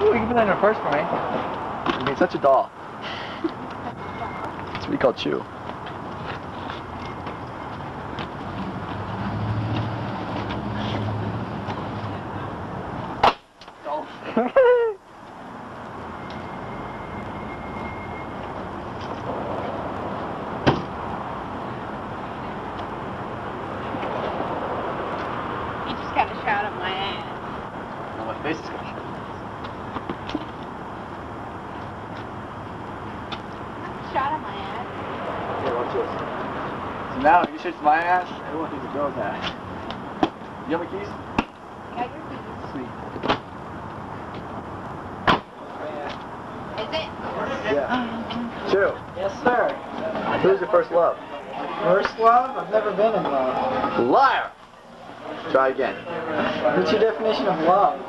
You can put that in her purse for me. I mean, such a doll. That's what we call Chew. You just got a shot at my ass. Now my face is gonna show. Shot at my ass. Here, watch this. So now, you shoots my ass, everyone thinks a girl's ass. You have my keys? Got your keys. Sweet. Is it? Yeah. Chew. Yes, sir. Who's your first love? First love? I've never been in love. Liar! Try again. What's your definition of love?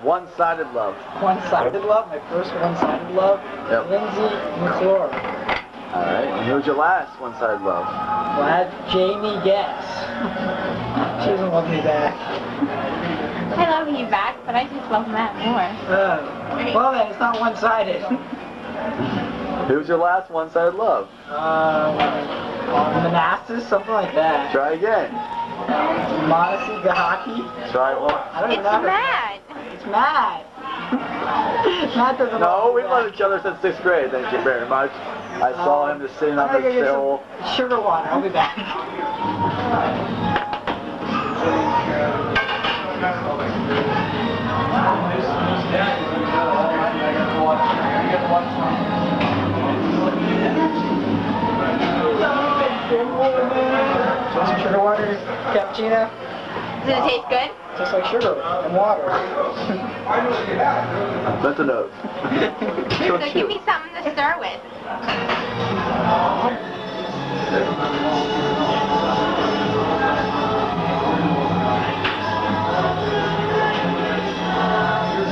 One-sided love. One-sided love? My first one-sided love? Yep. Lindsay McClure. Alright, and who's your last one-sided love? Glad Jamie Guess. She doesn't love me back. I love you back, but I just love Matt more. Well then, it's not one-sided. Who's your last one-sided love? Manassas? Something like that. Try again. Modesty Gahaki? Try one. I don't even It's know. Matt. It's Matt. Matt doesn't No, love me we've loved back. each other since 6th grade, thank you very much. I saw him just sitting on I'm the gonna get hill. some sugar water. I'll be back. Some sugar water, cappuccino. Does it taste good? Tastes like sugar and water. That's a note. So give me something to stir with.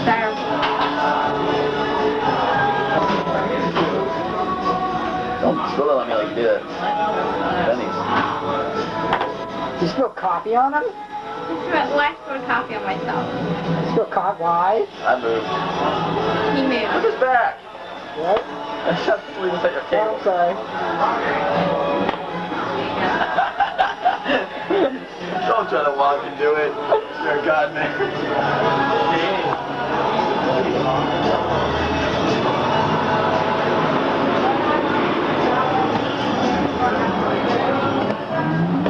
Stir. Don't spill it on me like you did at Benny's. You spill coffee on him? Well, I spilled coffee on myself. You spill coffee? Why? I moved. He Look moved. his back. What? I just have to leave this at your Oh, table. I'm sorry. Don't try to walk and do it. You're a god, man.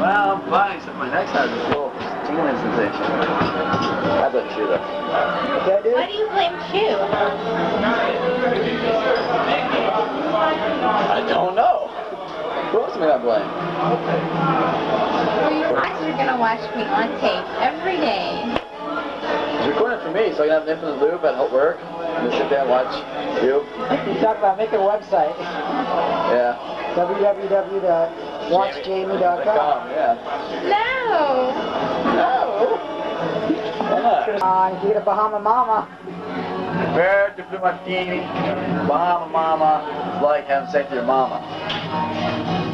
Well, I'm fine, except my neck's has this little tingling sensation. I blame you, though. Okay, dude? Why do you blame Chew? I don't know. Who else am I gonna blame? Well, you guys are gonna watch me on tape every day. It's recording for me, so I can have an infinite loop at work. And just sit there and watch you. You talk about making a website. Yeah. www.watchjamie.com. Yeah. No. No. Why not? You get a Bahama Mama. Prepare to do martini. Bahama mama is like having sex with your mama.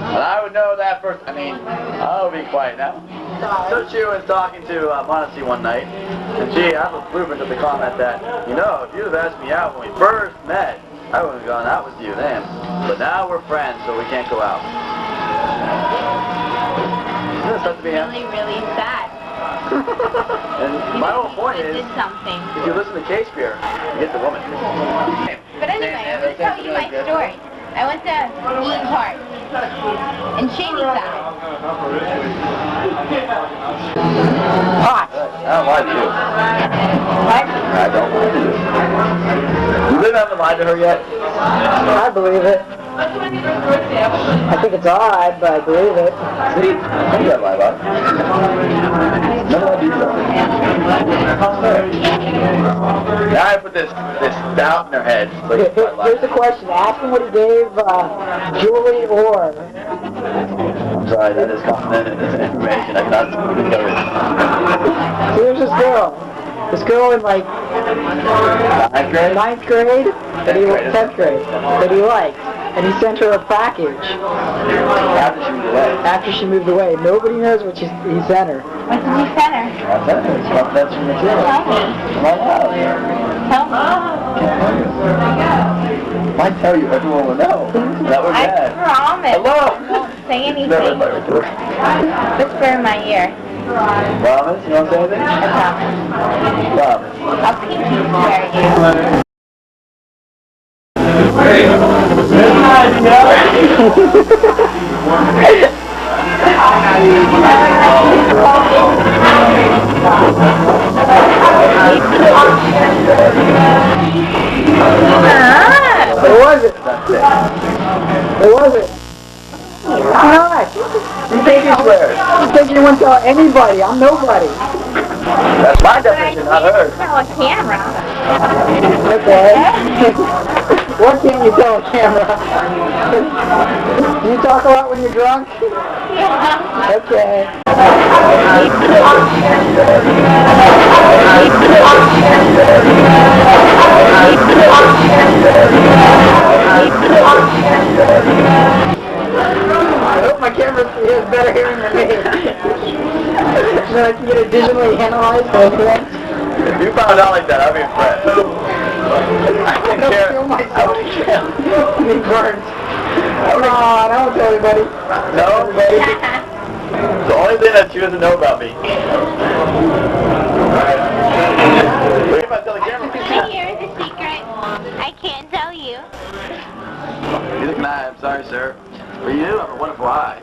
And I would know that first. I mean, I'll be quiet now. So she was talking to Modesty one night, and I have a blueprint of the comment that, you know, if you'd have asked me out when we first met, I would have gone out with you then. But now we're friends, so we can't go out. Isn't this supposed to be him? Really, really sad. And my whole point It is, did something. if you listen to Shakespeare, you get the woman. But anyway, I'm going to tell you my story. I went to Eaton Park in Shadyside. Hot. I don't lie to you. What? I don't lie to you. You really haven't lied to her yet? I believe it. I think it's odd, but I believe it. See? I can't lie about it. None of my details. Now I put this doubt in her head. Here's the question. Ask him what he gave Julie Orr. I'm sorry, that is confidential information. I cannot discover it. Here's this girl. This girl in like 9th grade? 9th grade, 10th grade, that he liked. And he sent her a package After she moved away. after she moved away. Nobody knows what he sent her. What did you send her? That's confidential material. Tell me. Come on out. Tell me. I tell you, everyone will know. That was bad. I promise. Hello? I won't say anything. Never Whisper in my ear. Promise? You don't say anything? I promise. Promise. I'll pinky swear you. Who was it? That's it. Who was it? I'm not. You think he swears? You think you wouldn't tell anybody? I'm nobody. That's my definition, not hers. Tell a camera. Okay. What can't you tell a camera? Do you talk a lot when you're drunk? Okay. I hope my camera has better hearing than me. So I can get it digitally analyzed. If you found out like that, I'd be impressed. I don't care. Kill I myself. wouldn't care. Be burned. Come on, I won't tell anybody. No? The only thing that she doesn't know about me. What if I tell the camera? Here's a secret. I can't tell you. Neither can I. I'm sorry, sir. For you, I have a wonderful eye.